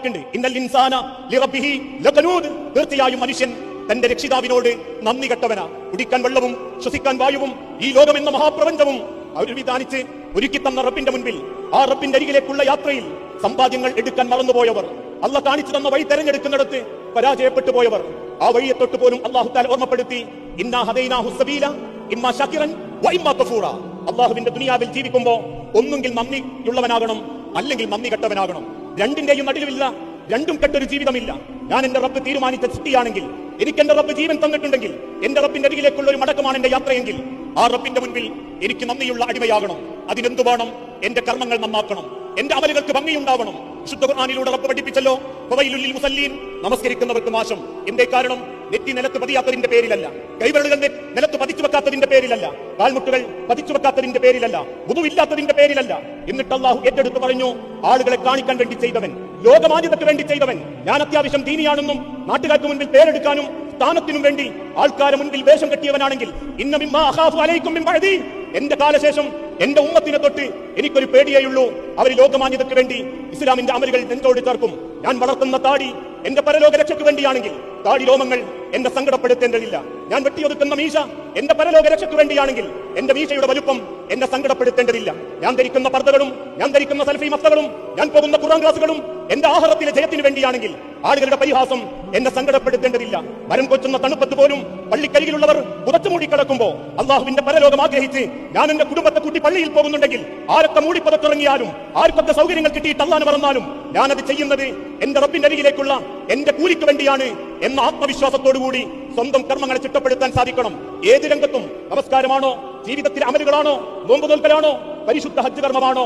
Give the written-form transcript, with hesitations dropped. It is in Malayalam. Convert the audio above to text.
വാക്കുണ്ട്, ഇന്നൽ ഇൻസാന ലിറബ്ബിഹി ലകനൂദ്. തീർച്ചയായും മനുഷ്യൻ തന്റെ രക്ഷിതാവിനോട് നന്ദി കെട്ടവനാ. കുടിക്കാൻ വെള്ളവും ശ്വസിക്കാൻ വായുവും ഈ ലോകമെന്ന മഹാപ്രപഞ്ചവും അവർ വിധാനിച്ച് ഒരുക്കി തന്ന റബ്ബിന്റെ മുൻപിൽ, ആ റബ്ബിന്റെ അരികിലേക്കുള്ള യാത്രയിൽ സമ്പാദ്യങ്ങൾ എടുക്കാൻ മറന്നുപോയവർ, അള്ളാഹ് കാണിച്ചു തന്ന വഴി തെരഞ്ഞെടുക്കുന്നിടത്ത് പരാജയപ്പെട്ടു പോയവർ, ആ വഴിയെ തൊട്ട് പോലും അള്ളാഹു തആല ഓർമ്മപ്പെടുത്തി, ഇന്നാ ഹദൈനാഹു സബീല ഇമ്മാ ശാകിറൻ വ ഇമ്മാ കഫൂറ. അള്ളാഹുവിന്റെ ദുനിയാവിൽ ജീവിക്കുമ്പോ ഒന്നുകിൽ നന്ദിയുള്ളവനാകണം, അല്ലെങ്കിൽ നന്ദി കെട്ടവനാകണം. രണ്ടിന്റെയും നടുവിലില്ല, രണ്ടും കെട്ടൊരു ജീവിതമില്ല. ഞാൻ എന്റെ റബ്ബ് തീരുമാനിച്ച സൃഷ്ടിയാണെങ്കിൽ, എനിക്ക് എന്റെ റബ്ബ് ജീവൻ തന്നിട്ടുണ്ടെങ്കിൽ, എന്റെ റബ്ബിന്റെ അരികിലേക്കുള്ള ഒരു മടക്കമാണ് എന്റെ യാത്രയെങ്കിൽ, ആ റബ്ബിന്റെ മുൻപിൽ എനിക്ക് നന്ദിയുള്ള അടിമയാകണം. അതിനെന്തു വേണം? എന്റെ കർമ്മങ്ങൾ നന്നാക്കണം, എന്റെ അമലുകൾക്ക് ഭംഗിയുണ്ടാവണം. വിശുദ്ധ ഖുർആനിലൂടെ റബ്ബ് പഠിപ്പിച്ചല്ലോ, ഫവൈലുൽ ലിൽ മുസല്ലീൻ, നമസ്കരിക്കുന്നവർക്ക് നാശം. എന്തേ കാരണം? നെറ്റി നിലത്ത് പതിയാത്തതിന്റെ പേരിലല്ല, കൈവിരലുകൾ നിലത്ത് പതിച്ചു വെക്കാത്തതിന്റെ പേരിലല്ല, കാൽമുട്ടുകൾ പതിച്ചു വെക്കാത്തതിന്റെ പേരിലല്ല, വുദുഇല്ലാത്തതിന്റെ പേരിലല്ല. എന്നിട്ട് അല്ലാഹു ഏറ്റെടുത്ത് പറഞ്ഞു, ആളുകളെ കാണിക്കാൻ വേണ്ടി ചെയ്തവൻ, ലോകമാന്യതയ്ക്ക് വേണ്ടി ചെയ്തവൻ. ഞാൻ അത്യാവശ്യം ദീനിയാണെന്നും നാട്ടുകാർക്ക് മുൻപിൽ പേരെടുക്കാനും സ്ഥാനത്തിനും വേണ്ടി ആൾക്കാരെ മുൻപിൽ വേഷം കെട്ടിയവനാണെങ്കിൽ, ഇന്ന മിമ്മാ അഖാഫു അലൈക്കും മിൻ ബഅദി, എന്റെ കാലശേഷം എന്റെ ഉമ്മത്തിനെ തൊട്ട് എനിക്കൊരു പേടിയേയുള്ളൂ, അവർ ലോകമാന്യതയ്ക്ക് വേണ്ടി ഇസ്ലാമിന്റെ അമലുകൾ നെഞ്ചോട് ചേർക്കും. ഞാൻ വളർത്തുന്ന താടി എന്റെ പരലോക രക്ഷയ്ക്ക് വേണ്ടിയാണെങ്കിൽ, താടി രോമങ്ങൾ എന്നെ സങ്കടപ്പെടുത്തേണ്ടതില്ല. ഞാൻ വെട്ടിയൊതുക്കുന്ന മീശ എന്റെ പരലോക രക്ഷയ്ക്ക് വേണ്ടിയാണെങ്കിൽ, എന്റെ മീശയുടെ വലുപ്പം എന്നെ സങ്കടപ്പെടുത്തേണ്ടതില്ല. ഞാൻ ധരിക്കുന്ന പർദ്ദകളും, ഞാൻ ധരിക്കുന്ന സൽഫി മഫ്തകളും, ഞാൻ പോകുന്ന ഖുർആൻ ക്ലാസുകളും എന്റെ ആഖിറത്തിലെ ജയത്തിന് വേണ്ടിയാണെങ്കിൽ, ആളുകളുടെ പരിഹാസം എന്നെ സങ്കടപ്പെടുത്തേണ്ടതില്ല. മരം കൊച്ചുന്ന തണുപ്പത്ത് പോലും പള്ളിക്കരികിലുള്ളവർ പുറത്തു മൂടിക്കിടക്കുമ്പോ അള്ളാഹുവിന്റെ പരലോകം ആഗ്രഹിച്ച് ഞാൻ എന്റെ കുടുംബത്തെ കൂട്ടി പള്ളിയിൽ പോകുന്നുണ്ടെങ്കിൽ, ആരൊക്കെ മൂടിപ്പുറത്തിറങ്ങിയാലും, ആർക്കൊക്കെ സൗകര്യങ്ങൾ കിട്ടിയിട്ട് അള്ളാഹ് മറന്നാലും, ഞാനത് ചെയ്യുന്നത് എന്റെ റബ്ബിന്റെ അരികിലേക്കുള്ള എന്റെ കൂലിക്ക് വേണ്ടിയാണ് എന്ന ആത്മവിശ്വാസത്തോടുകൂടി സ്വന്തം കർമ്മങ്ങളെ ചിട്ടപ്പെടുത്താൻ സാധിക്കണം. ഏത് രംഗത്തും, നമസ്കാരമാണോ, ജീവിതത്തിലെ അമലുകളാണോ, നോമ്പ് നോൽക്കലാണോ, പരിശുദ്ധ ഹജ്ജ് കർമ്മമാണോ,